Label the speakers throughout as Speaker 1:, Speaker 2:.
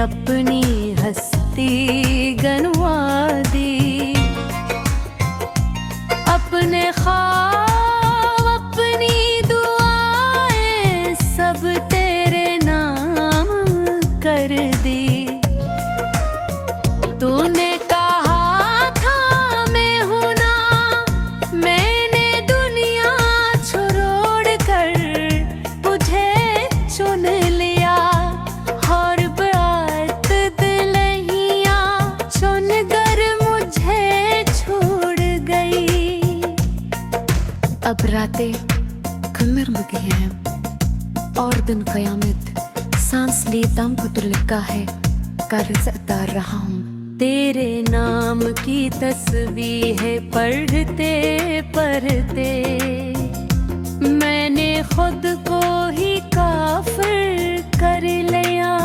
Speaker 1: अपनी हस्ती गनवा दी। अपने ख्वाब अपनी दुआएं सब तेरे नाम कर दी। तूने अब रातें कम गई हैं और दिन क़यामत सांस ली दम को तो लिखा है कर्ज उतार रहा हूँ। तेरे नाम की तस्बीह है पढ़ते पढ़ते मैंने खुद को ही काफिर कर लिया।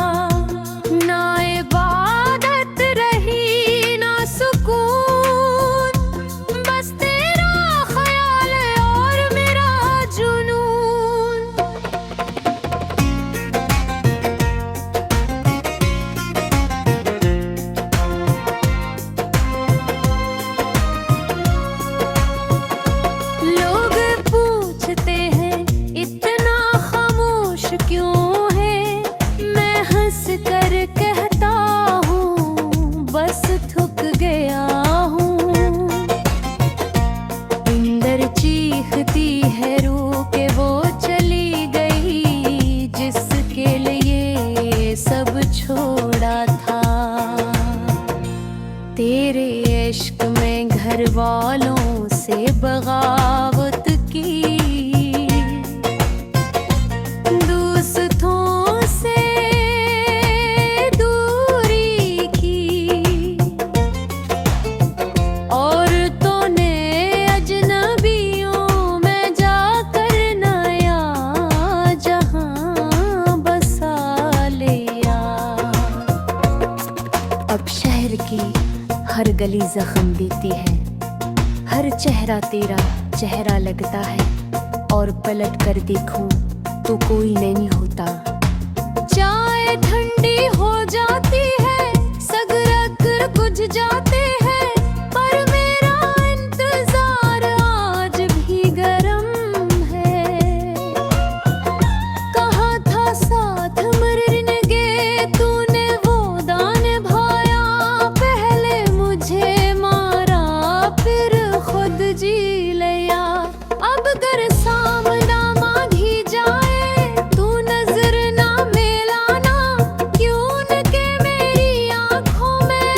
Speaker 1: ना इबादत रही ना सुकून, बस तेरा ख्याल और मेरा जुनून। लोग पूछते हैं इतना खामोश क्यों है, मैं हंस कर कहता हूँ बस थक गया हूँ। अंदर चीखती है रूह के वो चली गई जिसके लिए सब छोड़ा था। तेरे इश्क में घर वालों से बगावत की, दोस्तों से दूरी की, औरतों ने अजनबियों में जाकर नया जहां बसा लिया। अब शहर की हर गली जख्म देती है, हर चेहरा तेरा चेहरा लगता है और पलट कर देखूं तो कोई नहीं होता। चाय ठंडी हो जाती है, सगरक कुछ जाते हैं, पर मेरा इंतजार आज भी गरम है। कहा था साथ मरने तूने वो दान भाया, पहले मुझे मारा फिर खुद जी लिया। अब अगर सामना मांगी जाए तू नजर ना मिलाना, क्यों न के मेरी आंखों में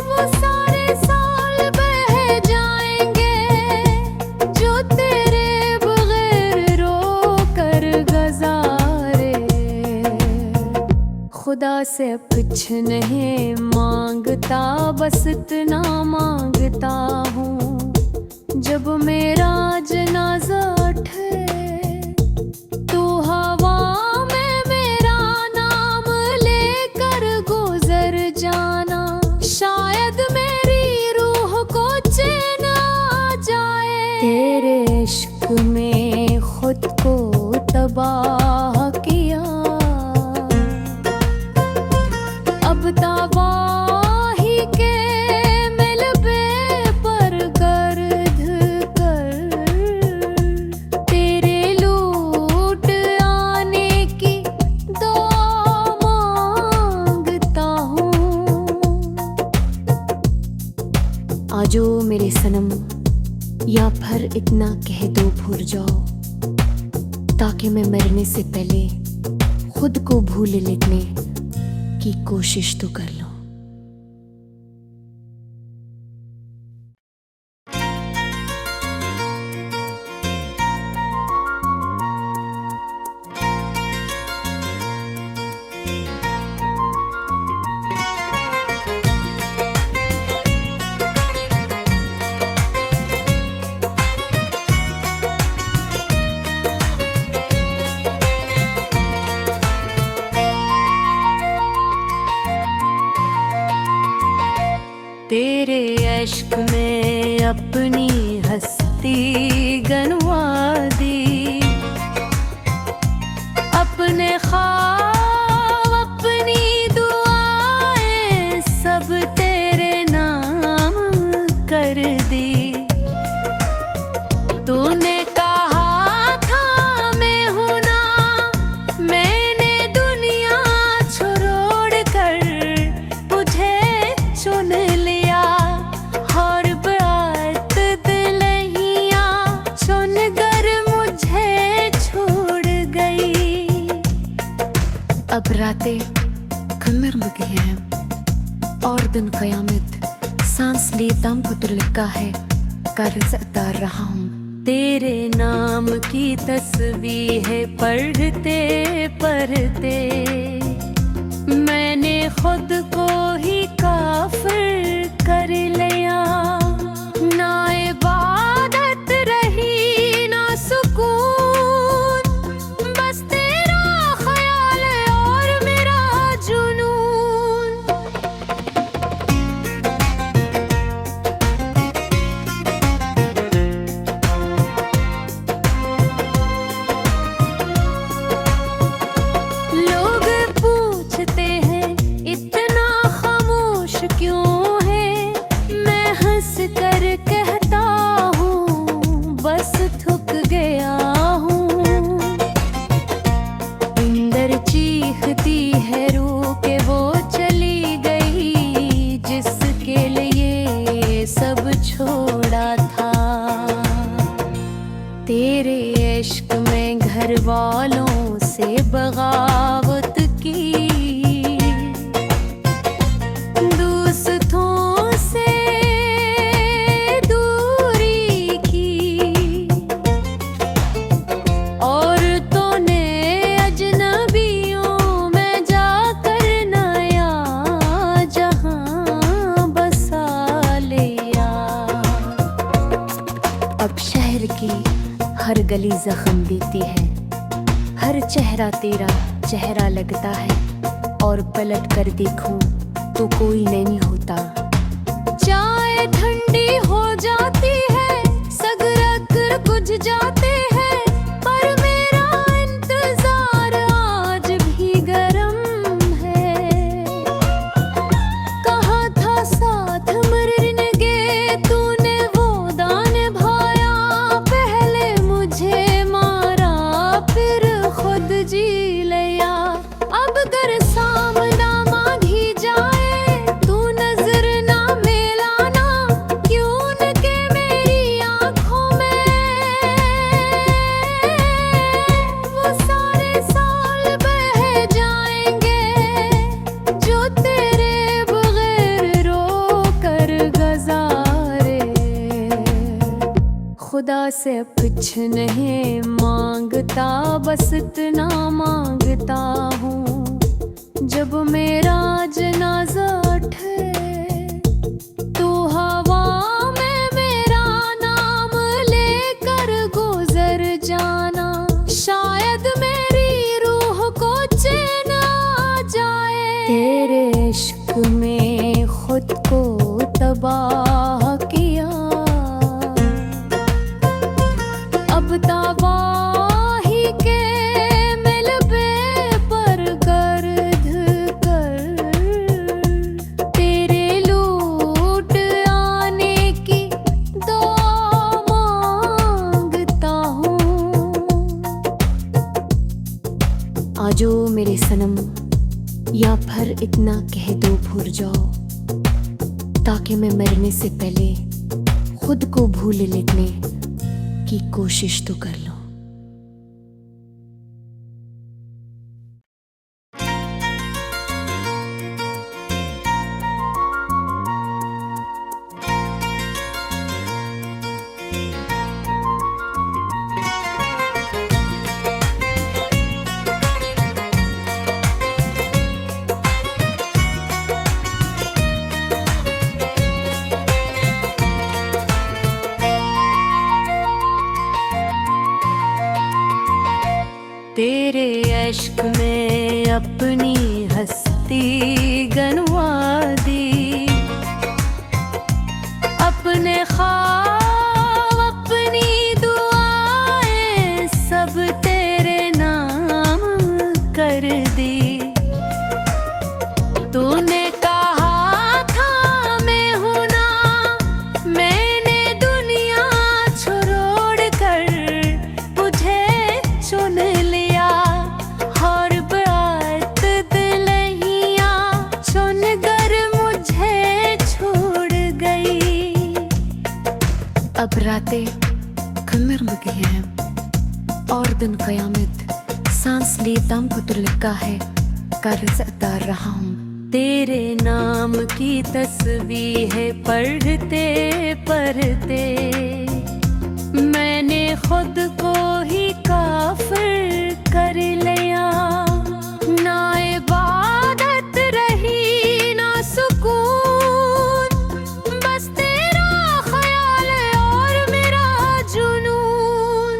Speaker 1: वो सारे साल बह जाएंगे जो तेरे बगैर रो कर गुजारे। खुदा से कुछ नहीं मांगता, बस इतना मांगता हूँ जब मेरा जनाजा उठे तो हवा में मेरा नाम लेकर गुजर जाना। शायद मेरी रूह को चैन आ जाए। तेरे इश्क में खुद को तबाह किया, अब तबाही के मिलबे पर गर्द कर तेरे लूट आने की दुआ मांगता हूँ। आजो मेरे सनम, या फिर इतना कह दो भूल जाओ, ताकि मैं मरने से पहले खुद को भूल लेने की कोशिश तो कर लो। तेरे इश्क में अपनी हस्ती गनवा दी। अपने अपने ख्वाब अपनी दुआएं सब तेरे नाम कर दी। तूने कहा था मैं हूं ना, मैंने दुनिया छोड़ कर तुझे चुन लिया। और बात दिलहिया चुन कर मुझे छोड़ गई। अब रातें कमर में गई हैं और दिन क़यामत सांस लिए दम को तो लिखा है करता रहा हूँ। तेरे नाम की तस्वीर है पढ़ते पढ़ते मैंने खुद को ही काफिर कर लिया। ना इबादत रही ना सुकून, बस तेरा ख्याल और मेरा जुनून। लोग पूछते हैं इतना खामोश क्यों है, मैं हंस कर कहता हूँ बस थक गया हूँ। अंदर चीखती है रूह के वो चली गई जिसके लिए सब छोड़ा था। तेरे इश्क में घर वालों से बगावत की, दोस्तों से दूरी की, औरतों ने अजनबियों में जाकर नया जहां बसा लिया। अब शहर की हर गली जख्म देती है, हर चेहरा तेरा चेहरा लगता है। और पलट कर देखूं तो कोई नहीं होता। चाय ठंडी हो जाती है, सगरक बुझ जाते हैं, पर मेरा इंतजार आज भी गरम है। कहा था साथ मरने तूने वो दान भाया, पहले मुझे मारा फिर खुद जी लिया। अब कर सामना मांगी जाए तू नजर ना मिलाना, क्यों न के मेरी आंखों में वो सारे साल बह जाएंगे जो तेरे बगैर रो कर गुजारे। खुदा से कुछ नहीं मांगता, बस इतना मांगता हूँ जब मेरा जनाजा उठे तो हवा में मेरा नाम लेकर गुजर जाना। शायद मेरी रूह को चैन आ जाए। तेरे इश्क में खुद को तबाह किया, अब तबाही के मिलबे पर गर्द कर तेरे लूट आने की दुआ मांगता हूँ। आजो मेरे सनम, या फिर इतना कह दो भूल जाओ, ताकि मैं मरने से पहले खुद को भूल लेने की कोशिश तो कर लो। तेरे इश्क में अपनी हस्ती गनवा दी, अपने ख्वाब अपनी दुआएं सब तेरे नाम कर दी। तूने कहा था मैं हूं ना, मैंने दुनिया छोड़ कर तुझे चुन लिया। और बात दिलहिया चुन कर मुझे छोड़ गई। अब रातें कमर में गई हैं और दिन कयामत सांस ली दम को तो लिखा है करता रहा हूँ। तेरे नाम की तस्वीर है पढ़ते पढ़ते मैंने खुद को ही काफिर कर लिया। ना इबादत रही ना सुकून, बस तेरा ख्याल और मेरा जुनून।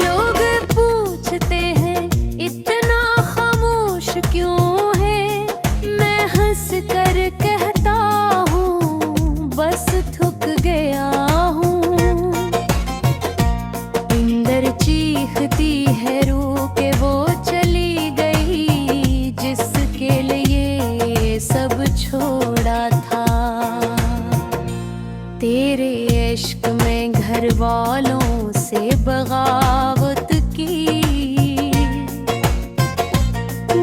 Speaker 1: लोग पूछते हैं इतना खामोश क्यों है, मैं हंस कर कहता हूँ बस थक गया हूँ। अंदर चीखती है रूह के वो चली गई जिसके लिए सब छोड़ा था। तेरे इश्क में घर वालों से बगावत की,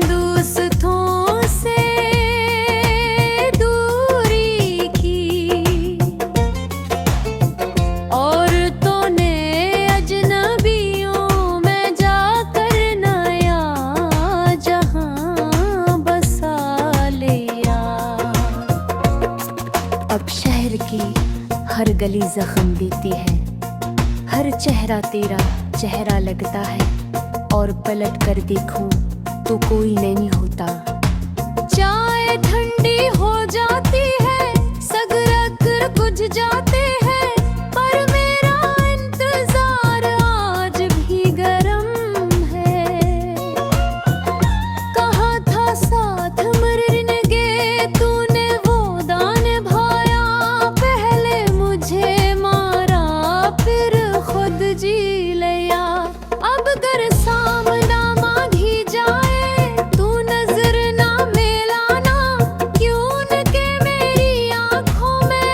Speaker 1: दोस्तों से दूरी की, औरतों ने अजनबियों में जाकर नया जहां बसा लिया। अब शहर की हर गली जख्म देती है, हर चेहरा तेरा चेहरा लगता है। और पलट कर देखूं तो कोई नहीं होता। चाय ठंडी हो जाती है, सगरग बुझ जाते हैं, पर मेरा इंतजार आज भी गरम है। कहा था साथ मरने तूने वो दान भाया, पहले मुझे मारा फिर खुद जी लिया। अब गर सामना मांगी जाए तू नजर ना मिलाना, क्यों न के मेरी आंखों में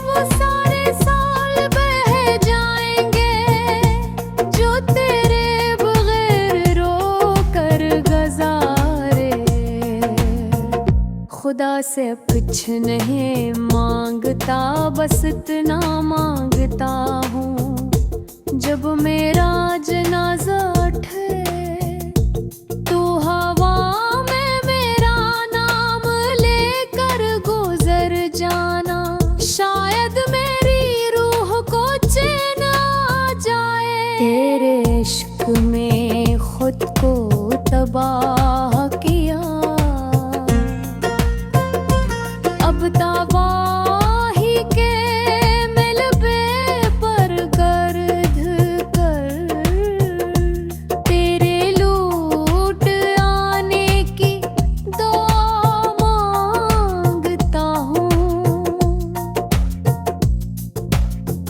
Speaker 1: वो सारे साल बह जाएंगे जो तेरे बगैर रो कर गुजारे। खुदा से कुछ नहीं मांगता, बस इतना मांगता हूँ जब मेरा जनाजा उठे तो हवा में मेरा नाम लेकर गुजर जाना। शायद मेरी रूह को चैन आ जाए। तेरे इश्क में खुद को तबाह किया, अब तबाही के मिलबे पर गर्द कर तेरे लूट आने की दुआ मांगता हूँ।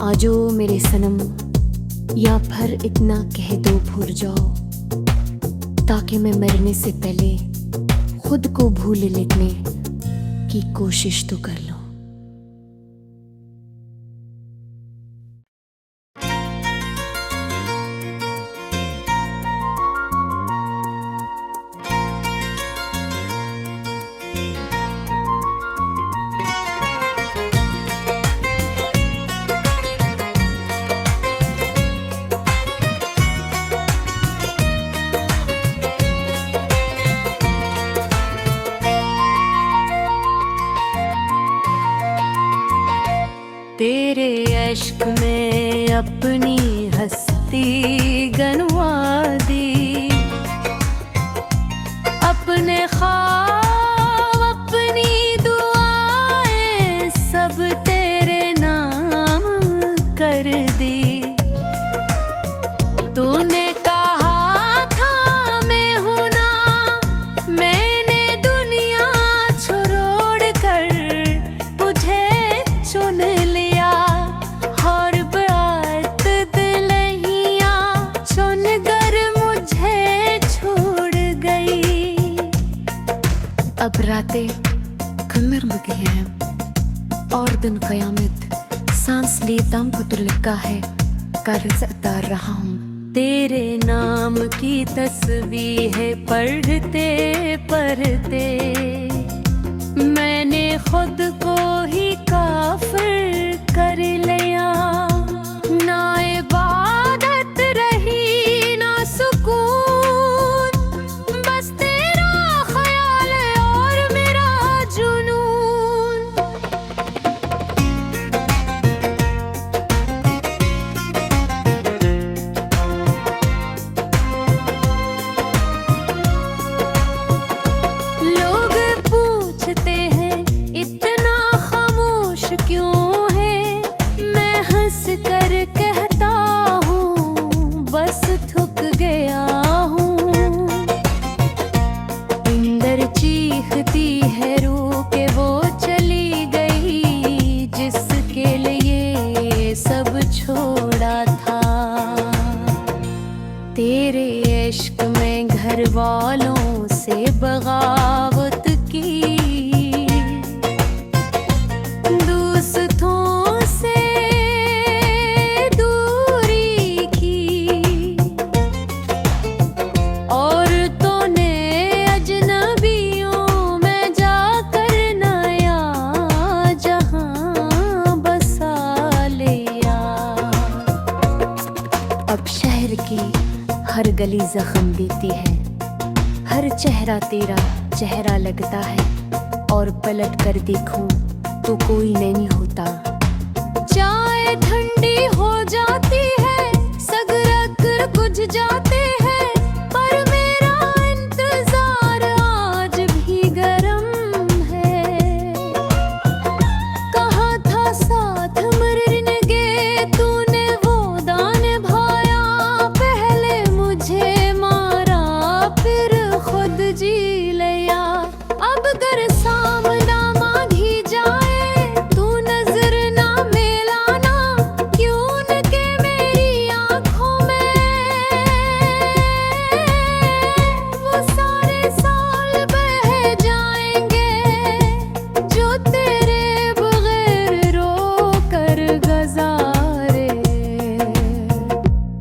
Speaker 1: आजो मेरे सनम, या फिर इतना कह दो भूल जाओ, ताकि मैं मरने से पहले खुद को भूल लेने की कोशिश तो कर लो। तेरे अश्क में अपनी हस्ती गनवा दी, अपने ख्वाब अपनी दुआएं सब तेरे नाम कर दी। तूने कहा था मैं हूं ना, मैं अब रातें खंदर में गई हैं और दिन कयामत सांस ली दम को तो लिखा है कर्ज उतार रहा हूँ। तेरे नाम की तस्वीर है पढ़ते पढ़ते मैंने खुद को ही काफिर कर लिया। ना इबादत रही ना सुकून, बस तेरा ख्याल और मेरा जुनून। लोग पूछते हैं इतना खामोश क्यों है, मैं हंस कर कहता हूँ बस थक गया हूँ। अंदर चीखती है रूह के वो चली गई जिसके लिए सब छोड़ा था। तेरे इश्क में घर वालों से बगावत की, दोस्तों से दूरी की, औरतों ने अजनबियों में जाकर नया जहां बसा लिया। अब शहर की हर गली जख्म देती है, हर चेहरा तेरा चेहरा लगता है, और पलट कर देखूं तो कोई नहीं होता। चाय ठंडी हो जाती है, सगरक कुछ जाते हैं, पर मेरा इंतजार आज भी गरम है। कहा था साथ मरने तूने वो दान भाया, पहले मुझे मारा फिर खुद जी लिया। अब कर सामना मांगी जाए तू नजर ना मिलाना, क्यों न के मेरी आंखों में वो सारे साल बह जाएंगे जो तेरे बगैर रो कर गुजारे।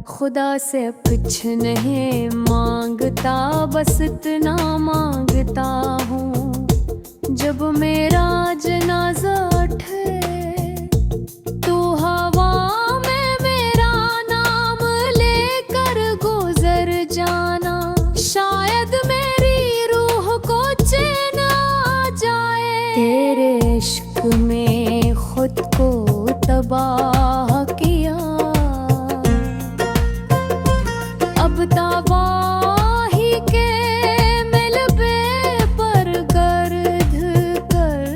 Speaker 1: खुदा से कुछ नहीं मांगता, बस इतना मांगता हूँ जब मेरा जनाजा उठे तो हवा में मेरा नाम लेकर गुजर जाना। शायद मेरी रूह को चैन आ जाए। तेरे इश्क में खुद को तबाह किया, अब तबाही के मिलबे पर गर्द कर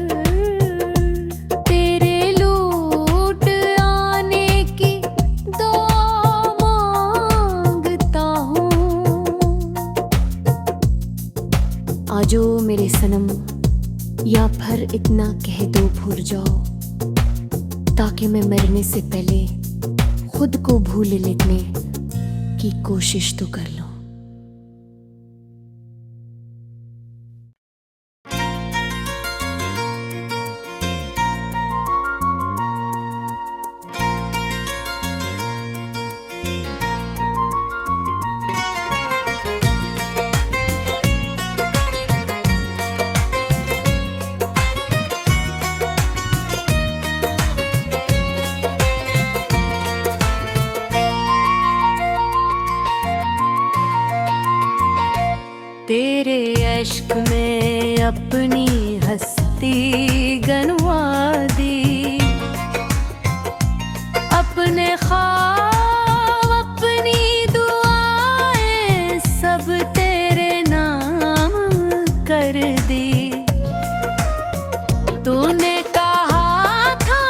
Speaker 1: तेरे लूट आने की दुआ मांगता हूँ। आजो मेरे सनम, या फिर इतना कह दो भूल जाओ, ताकि मैं मरने से पहले खुद को भूल लेने की कोशिश तो कर लो। तेरे इश्क में अपनी हस्ती गनवा दी, अपने ख्वाब अपनी दुआएं सब तेरे नाम कर दी। तूने कहा था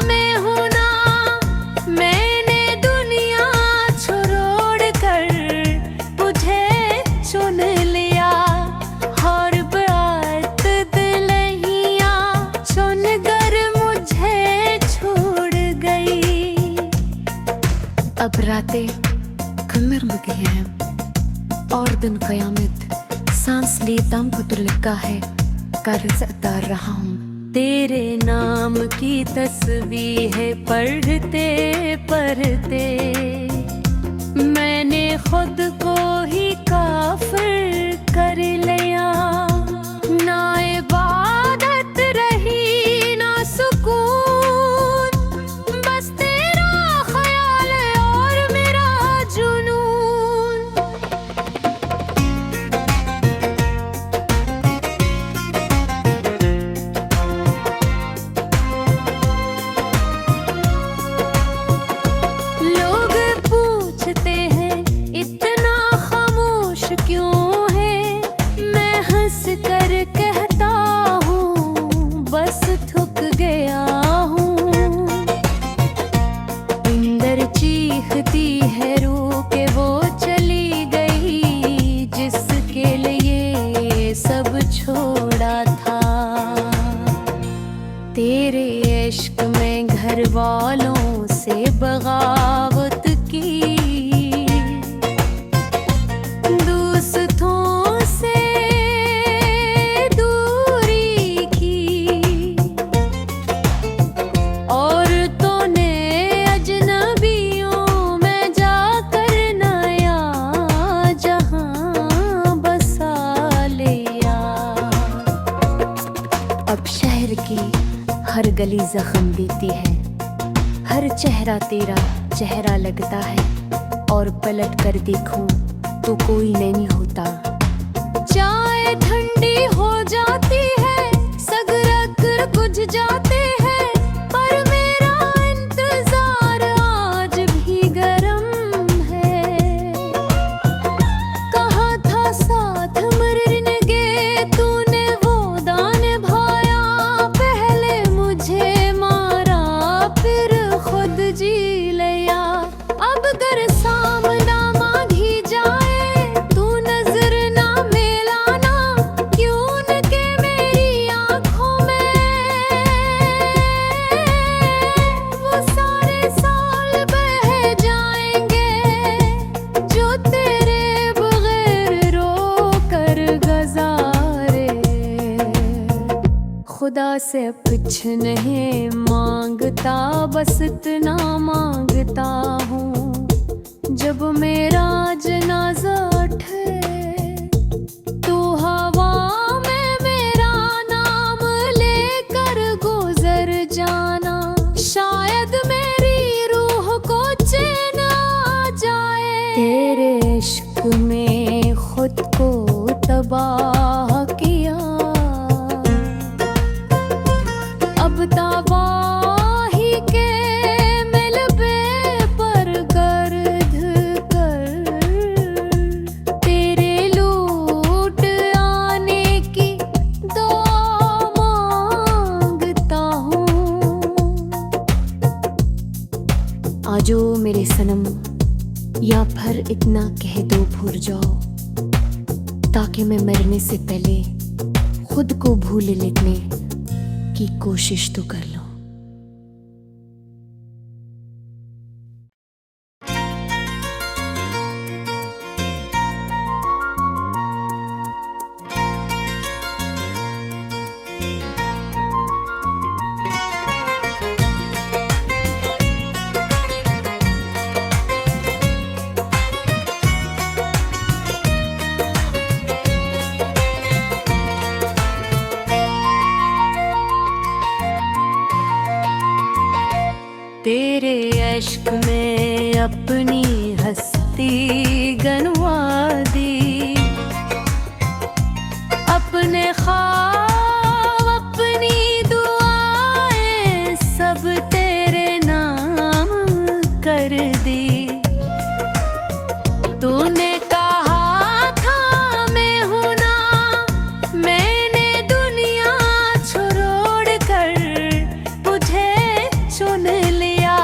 Speaker 1: मैं हूं ना, मैंने दुनिया छोड़ कर तुझे चुन लिया। और बात दिलहिया चुन कर मुझे छोड़ गई। अब रातें खंदर में गई हैं और दिन कयामत सांस ली दम को तो लिखा है कर्ज उतार रहा हूँ। तेरे नाम की तस्वीर है पढ़ते पढ़ते मैंने खुद को ही काफिर कर लिया। ना इबादत रही ना सुकून, बस तेरा ख्याल और मेरा जुनून। लोग पूछते हैं इतना खामोश क्यों है, मैं हंस कर कहता हूँ बस थक गया हूँ। अंदर चीखती है रूह के वो चली गई जिसके लिए सब छोड़ा था। तेरे इश्क में घर वालों से बगावत की, दोस्तों से दूरी की, औरतों ने अजनबियों में जाकर नया जहां बसा लिया। अब शहर की हर गली जख्म देती है, हर चेहरा तेरा चेहरा लगता है, और पलट कर देखूं तो कोई नहीं होता। चाय ठंडी हो जाती है, सगरक बुझ जाते हैं, पर मेरा इंतजार आज भी गरम है। कहा था साथ मरने तूने वो दान भाया, पहले मुझे मारा फिर खुद जी लिया। अब कर सामना मांगी जाए तू नजर ना मिलाना, क्यों न के मेरी आंखों में वो सारे साल बह जाएंगे जो तेरे बगैर रो कर गुजारे। खुदा से कुछ नहीं मांगता, बस इतना मांगता हूँ जब मेरा जनाजा उठे तो हवा में मेरा नाम लेकर गुजर जाना। शायद मेरी रूह को चैन आ जाए। तेरे इश्क में खुद को तबाह किया, अब तबाही के मिलबे पर गर्द कर तेरे लूट आने की दुआ मांगता हूँ। आजो मेरे सनम, या फिर इतना कह दो भूल जाओ, ताकि मैं मरने से पहले खुद को भूल लेने की कोशिश तो कर लो। तेरे इश्क में अपनी हस्ती गनवा दी, अपने ख्वाब अपनी दुआएं सब तेरे नाम कर दी। तूने कहा था मैं हूं ना, मैंने दुनिया छोड़ कर तुझे चुन लिया।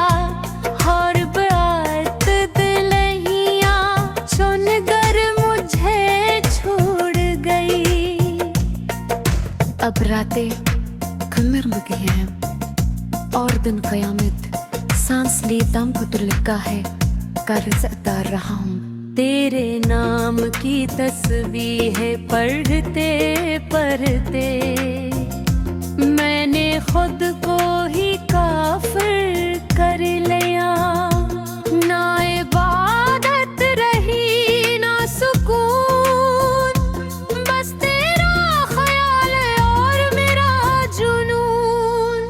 Speaker 1: हर बात दिलहिया चुन कर मुझे छोड़ गई। अब रातें कमर में गई हैं और दिन कयामत सांस ली दम को तो लिखा है, कर्ज उतार रहा हूँ। तेरे नाम की तस्वीर है पढ़ते पढ़ते खुद को ही काफिर कर लिया। ना इबादत रही ना सुकून, बस तेरा ख्याल और मेरा जुनून।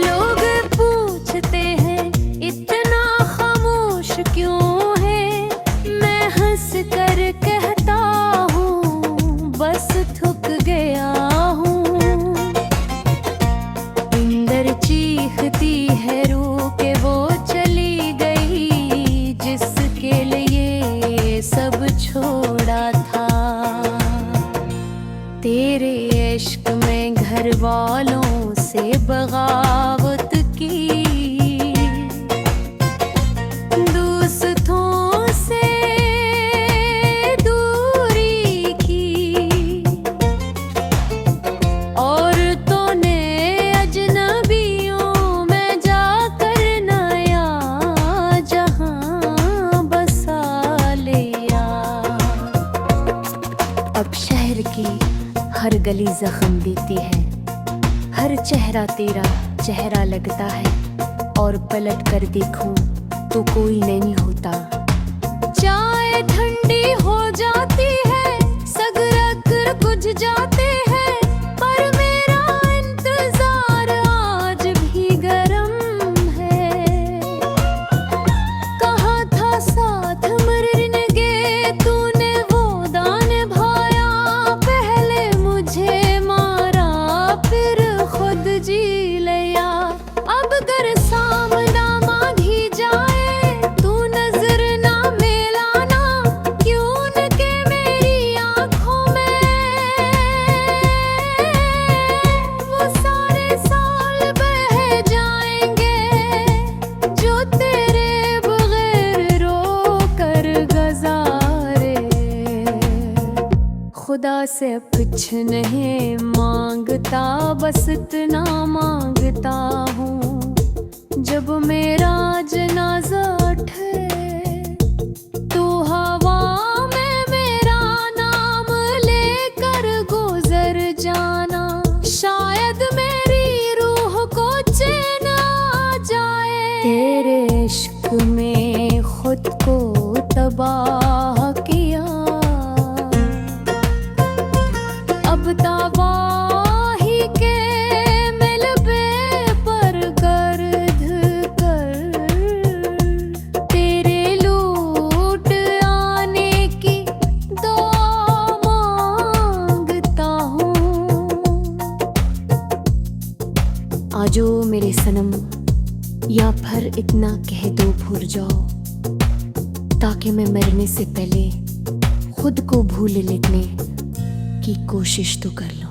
Speaker 1: लोग पूछते हैं इतना खामोश क्यों है, मैं हंस कर कहता हूँ बस थक गया हूँ। अंदर चीखती है रूह के वो चली गई जिसके लिए सब छोड़ा था। तेरे इश्क में घर वालों से बगावत की, दोस्तों से दूरी की, औरतों ने अजनबियों में जाकर नया जहां बसा लिया। अब शहर की हर गली जख्म देती है, हर चेहरा तेरा चेहरा लगता है, और पलट कर देखूं तो कोई नहीं होता। चाय ठंडी हो जाती है, सगरग बुझ जाते हैं, पर मेरा इंतजार आज भी गरम है। कहा था साथ मरने तूने वो दान भाया, पहले मुझे मारा फिर खुद जी लिया। अब गर सामना मांगी जाए तू नजर ना मिलाना, क्यों न के मेरी आंखों में वो सारे साल बह जाएंगे जो तेरे बगैर रो कर गुजारे। खुदा से कुछ नहीं मांगता, बस इतना मांगता हूँ जब मेरा जनाजा उठे तो हवा में मेरा नाम लेकर गुजर जाना। शायद मेरी रूह को चैन आ जाए। तेरे इश्क में खुद को तबाह किया, अब तबाही के मिलबे पर गर्द कर तेरे लूट आने की दुआ मांगता हूँ। आजो मेरे सनम, या फिर इतना कह दो भूल जाओ, ताकि मैं मरने से पहले खुद को भूल लेने की कोशिश तो कर लूं।